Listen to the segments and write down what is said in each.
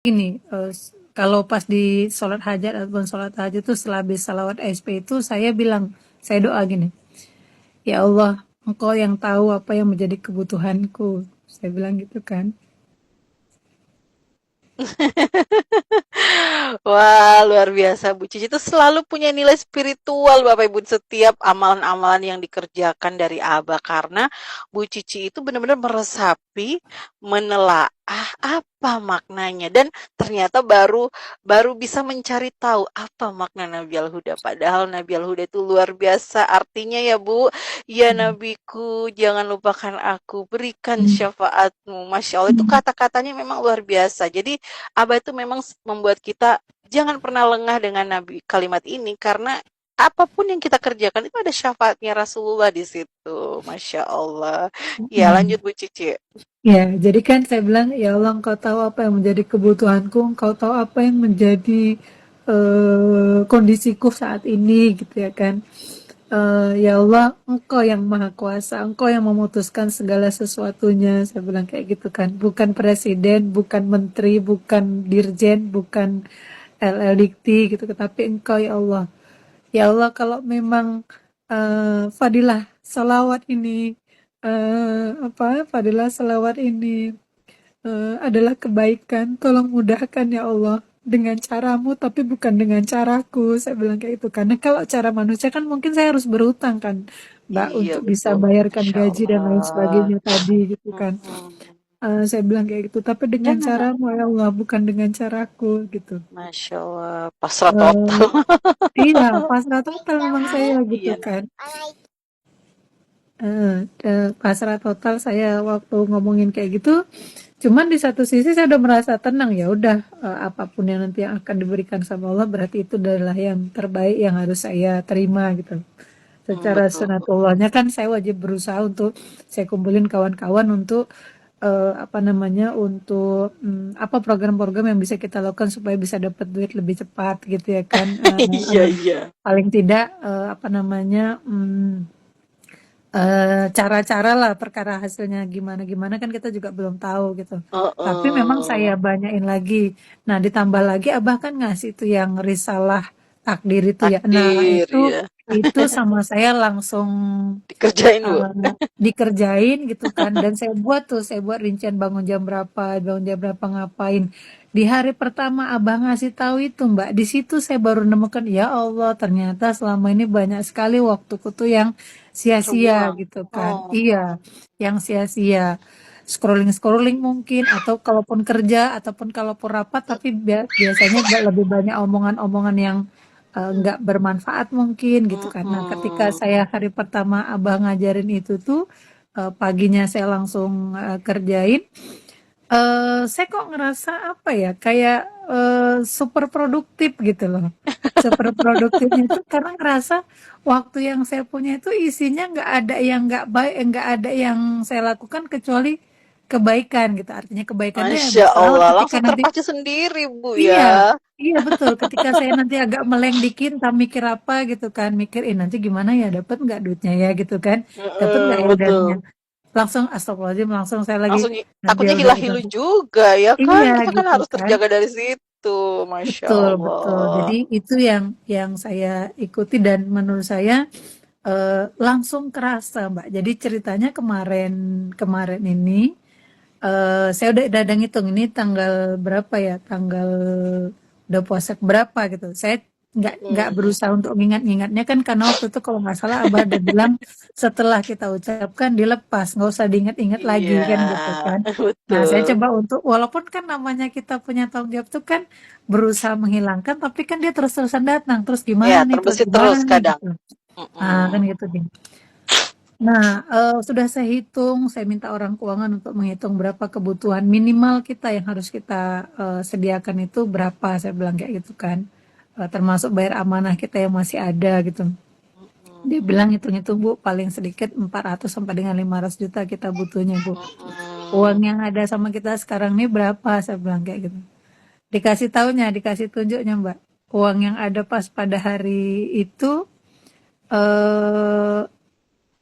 Gini, kalau pas di sholat hajat ataupun sholat tahajud itu setelah habis salawat SP itu saya doa gini, ya Allah, Engkau yang tahu apa yang menjadi kebutuhanku. Saya bilang gitu kan. Wah, luar biasa. Bu Cici itu selalu punya nilai spiritual, Bapak Ibu, setiap amalan-amalan yang dikerjakan dari Abah. Karena Bu Cici itu benar-benar meresapi, menelaah apa maknanya. Dan ternyata baru baru bisa mencari tahu apa makna Nabi Al-Huda. Padahal Nabi Al-Huda itu luar biasa. Artinya ya Bu, ya Hmm. Nabiku, jangan lupakan aku, berikan Hmm. syafaatmu. Masya Allah, itu Hmm. kata-katanya memang luar biasa. Jadi Abah itu memang membuat kita jangan pernah lengah dengan Nabi kalimat ini karena apapun yang kita kerjakan itu ada syafaatnya Rasulullah di situ. Masya Allah. Ya, Hmm. lanjut Bu Cici. Ya, jadi kan saya bilang, ya Allah, Engkau tahu apa yang menjadi kebutuhanku, Engkau tahu apa yang menjadi kondisiku saat ini, gitu ya kan. Ya Allah, Engkau yang maha kuasa, Engkau yang memutuskan segala sesuatunya, saya bilang kayak gitu kan. Bukan presiden, bukan menteri, bukan dirjen, bukan LL Dikti gitu, tapi Engkau ya Allah. Ya Allah, kalau memang fadilah salawat ini fadilah salawat ini adalah kebaikan, tolong mudahkan ya Allah dengan caramu tapi bukan dengan caraku, saya bilang kayak itu. Karena kalau cara manusia kan mungkin saya harus berutang kan Mbak Iya, untuk bisa betul. bayarkan Masya gaji dan lain Allah. sebagainya tadi gitu kan. Mm-mm. Saya bilang kayak gitu, tapi dengan Jangan. caramu ya Allah, bukan dengan caraku gitu. Masya Allah. Pasrah Eh, total. iya, pasrah total memang saya gitu Iya. kan. Pasrah total saya waktu ngomongin kayak gitu. Cuman di satu sisi saya udah merasa tenang, ya udah, apapun yang nanti yang akan diberikan sama Allah berarti itu adalah yang terbaik yang harus saya terima gitu. Secara Betul, Bu. sunatullahnya kan saya wajib berusaha untuk saya kumpulin kawan-kawan untuk apa namanya, untuk apa program-program yang bisa kita lakukan supaya bisa dapat duit lebih cepat gitu ya kan. Iya, iya. Paling tidak apa namanya, cara-cara lah, perkara hasilnya gimana-gimana kan kita juga belum tahu gitu. Tapi memang saya Oh, banyain lagi. Nah, ditambah lagi Abah kan ngasih tuh yang risalah takdir itu ya. Nah, takdir, ya. itu sama saya langsung Dikerjain, Bu. dikerjain gitu kan. Dan saya buat rincian bangun jam berapa ngapain. Di hari pertama Abah ngasih tahu itu, Mbak. Di situ saya baru nemukan, ya Allah, ternyata selama ini banyak sekali waktuku tuh yang sia-sia Terbuang. gitu kan. Oh. Iya, yang sia-sia. Scrolling-scrolling mungkin, atau kalaupun kerja, ataupun kalaupun rapat, tapi biasanya lebih banyak omongan-omongan yang nggak bermanfaat mungkin gitu kan. Nah, ketika Mm-mm. saya hari pertama Abah ngajarin itu tuh, paginya saya langsung kerjain, saya kok ngerasa apa ya, kayak super produktif gitu loh. Super produktifnya itu karena ngerasa waktu yang saya punya itu isinya nggak ada yang nggak baik, nggak ada yang saya lakukan kecuali kebaikan gitu. Artinya kebaikan itu ya Masya misal Allah, ketika langsung nanti, terpacu sendiri, Bu, iya, ya. iya betul. Ketika saya nanti agak meleng dikit, entah mikir apa gitu kan, mikir, nanti gimana ya, dapat nggak duitnya ya gitu kan, dapat nggak Mm-mm, ya dananya. betul. Langsung astagfirullahaladzim, langsung saya lagi, Langsung nanti ya takutnya udah hilang-hilu nanti. juga, ya kan? Iya Kita kan gitu harus kan. terjaga dari situ. Masya Betul, betul. Allah. Jadi itu yang saya ikuti dan menurut saya langsung kerasa, Mbak. Jadi ceritanya kemarin kemarin ini saya udah ngitung ini tanggal berapa ya, tanggal udah puasa berapa gitu. Saya nggak Mm-mm. berusaha untuk ngingat-ngingatnya kan, karena waktu itu kalau nggak salah Abah ada bilang setelah kita ucapkan dilepas, nggak usah diingat-ingat lagi Iya, kan gitu kan. Nah, saya betul. coba untuk, walaupun kan namanya kita punya tanggung jawab tuh kan berusaha menghilangkan, tapi kan dia terus-terusan datang, Ya, terus terbesit gimana terus nih kadang. gitu. Nah, kan Mm-mm. gitu deh. Nah, sudah saya hitung, saya minta orang keuangan untuk menghitung berapa kebutuhan minimal kita yang harus kita sediakan itu berapa, saya bilang kayak gitu kan. Termasuk bayar amanah kita yang masih ada gitu. Mm-mm. Dia bilang hitung-hitung Bu, paling sedikit 400 sampai dengan 500 juta kita butuhnya Bu. Uang Mm-mm. yang ada sama kita sekarang ini berapa, saya bilang kayak gitu. Dikasih taunya, dikasih tunjuknya Mbak. Uang yang ada pas pada hari itu eh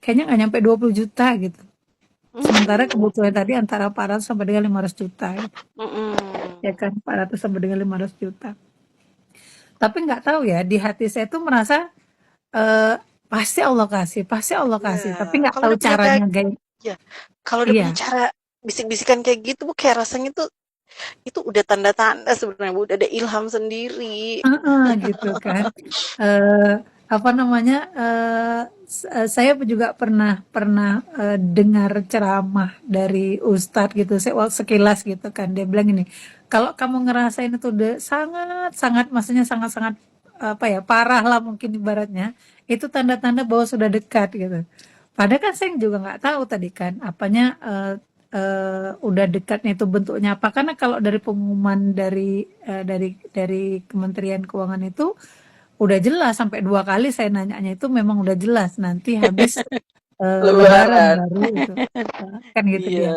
kayaknya nggak nyampe 20 juta gitu. Sementara Mm-mm. kebutuhan tadi antara 400 sampai dengan 500 juta gitu. Mm-mm. ya kan 400 sampai dengan 500 juta. Tapi nggak tahu ya, di hati saya tuh merasa pasti Allah Ya, kasih, tapi nggak kalau tahu udah punya kayak caranya kayak ya, kalau udah punya iya, cara bisik-bisikan kayak gitu, Bu, kayak rasanya tuh itu udah tanda-tanda sebenarnya, Bu, udah ada ilham sendiri. heeh, gitu kan. Eee, apa namanya, saya juga pernah pernah, dengar ceramah dari ustadz gitu, saya sekilas gitu kan, dia bilang gini, "Kalau kamu ngerasain itu udah sangat sangat maksudnya sangat-sangat, apa ya, parah lah mungkin ibaratnya, itu tanda-tanda bahwa sudah dekat," gitu. Padahal kan saya juga nggak tahu tadi kan, apanya, udah dekatnya itu bentuknya apa, karena kalau dari pengumuman dari Kementerian Keuangan itu udah jelas sampai 2 kali saya nanyanya itu memang udah jelas nanti habis, lebaran Lebaran. baru itu, kan gitu dia. Iya.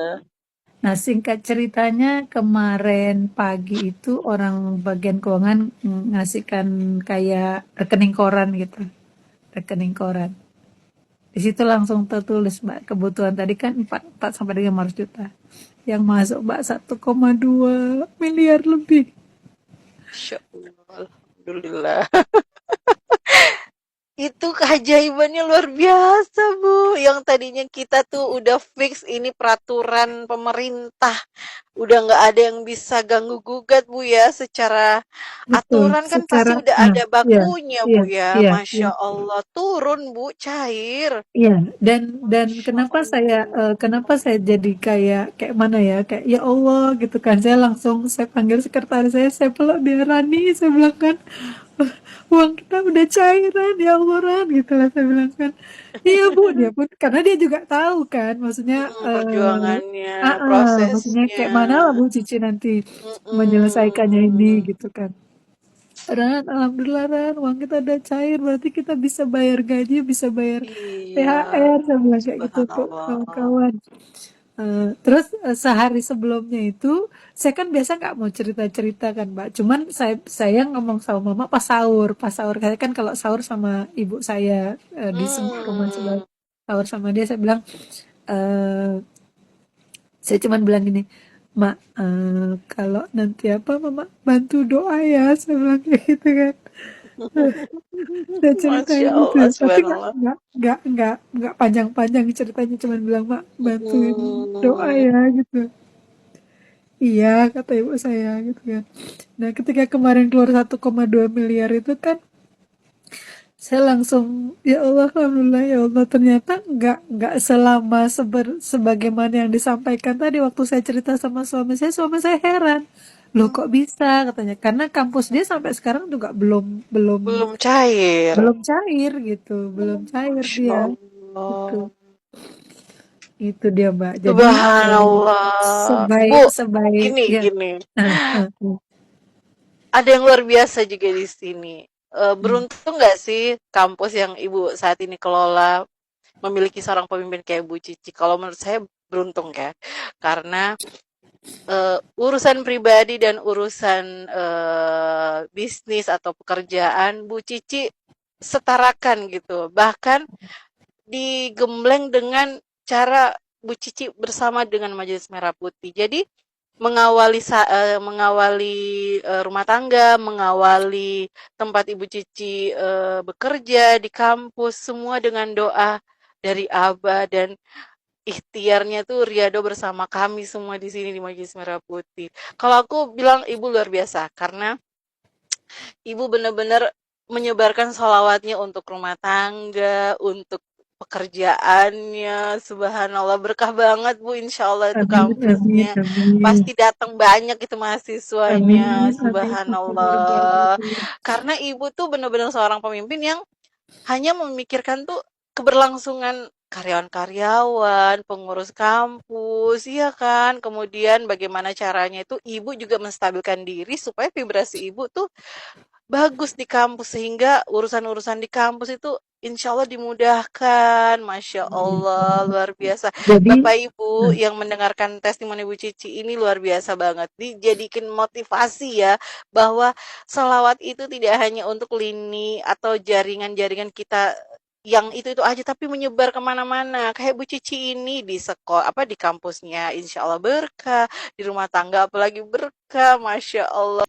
Nah singkat ceritanya kemarin pagi itu orang bagian keuangan ngasihkan kayak rekening koran gitu, rekening koran. Di situ langsung tertulis Mbak, kebutuhan tadi kan 4 sampai dengan 500 juta. Yang masuk Mbak 1,2 miliar lebih. Masya Allah, alhamdulillah. Itu keajaibannya luar biasa, Bu. Yang tadinya kita tuh udah fix ini peraturan pemerintah. Udah nggak ada yang bisa ganggu gugat, Bu ya. Secara Betul, aturan kan pasti secara udah nah, ada iya, bakunya, iya, Bu ya. iya, iya. Masya Allah. Turun, Bu. Cair. Iya, dan Masya Allah. kenapa saya jadi kayak kayak mana ya, kayak ya Allah gitu kan. Saya panggil sekretaris saya peluk dia Rani, saya bilang kan, "Wah, uang kita udah cairan ya Allah Ran," gitu lah saya bilang kan. Iya Bu, dia pun karena dia juga tahu kan, maksudnya Perjuangannya, maksudnya prosesnya. kayak mana lah Bu Cici nanti menyelesaikannya ini Mm-mm. gitu kan. Ran, alhamdulillah Ran, uang kita udah cair, berarti kita bisa bayar gaji, bisa bayar Iya, THR, saya bilang kayak gitu tuh subhanallah. kawan-kawan. Terus sehari sebelumnya itu, saya kan biasa nggak mau cerita-cerita kan Mbak, cuman saya ngomong sama mama pas sahur, kayak kan kalau sahur sama ibu saya di rumah sebelah, Hmm. sahur sama dia, saya bilang, eh saya cuman bilang gini, "Mak, kalau nanti apa mama bantu doa ya," saya bilang kayak gitu kan. Saya ceritain Masya gitu, Allah, tapi subhanallah. nggak panjang-panjang ceritanya, cuman bilang, "Mak, bantuin doa Mm-mm. ya," gitu. "Iya," kata ibu saya gitu kan. Nah, ketika kemarin keluar 1,2 miliar itu kan, saya langsung, ya Allah, alhamdulillah ya Allah, ternyata nggak selama sebagaimana yang disampaikan tadi waktu saya cerita sama suami saya heran. Loh kok bisa katanya, karena kampus dia sampai sekarang juga belum belum Belum cair. belum cair gitu, belum cair Masya dia gitu. Allah. Itu dia Mbak. Jadi Subhanallah. Bu, sebaik gini, ya. gini. Nah, uh. Ada yang luar biasa juga di sini. Hmm. Beruntung nggak sih kampus yang Ibu saat ini kelola memiliki seorang pemimpin kayak Bu Cici? Kalau menurut saya beruntung ya. Karena urusan pribadi dan urusan bisnis atau pekerjaan Bu Cici setarakan gitu. Bahkan digembleng dengan cara Bu Cici bersama dengan Majelis Merah Putih. Jadi mengawali rumah tangga, mengawali tempat Ibu Cici bekerja di kampus, semua dengan doa dari Aba dan ikhtiarnya tuh Riado bersama kami semua di sini di Majelis Merah Putih. Kalau aku bilang Ibu luar biasa karena Ibu benar-benar menyebarkan sholawatnya untuk rumah tangga, untuk pekerjaannya, subhanallah berkah banget Bu, insya Allah itu Amin, amin, kampusnya amin. pasti datang banyak itu mahasiswanya, Amin, amin, amin, ya subhanallah. Rabbi. Karena Ibu tuh benar-benar seorang pemimpin yang hanya memikirkan tuh keberlangsungan karyawan-karyawan, pengurus kampus, iya kan? Kemudian bagaimana caranya itu Ibu juga menstabilkan diri supaya vibrasi Ibu tuh bagus di kampus sehingga urusan-urusan di kampus itu insya Allah dimudahkan. Masya Allah, luar biasa. Jadi, Bapak Ibu nah, yang mendengarkan testimoni Bu Cici ini luar biasa banget. Dijadikan motivasi ya bahwa selawat itu tidak hanya untuk lini atau jaringan-jaringan kita yang itu aja tapi menyebar kemana-mana. Kayak Bu Cici ini di sekolah apa di kampusnya insya Allah berkah, di rumah tangga apalagi berkah, Masya Allah.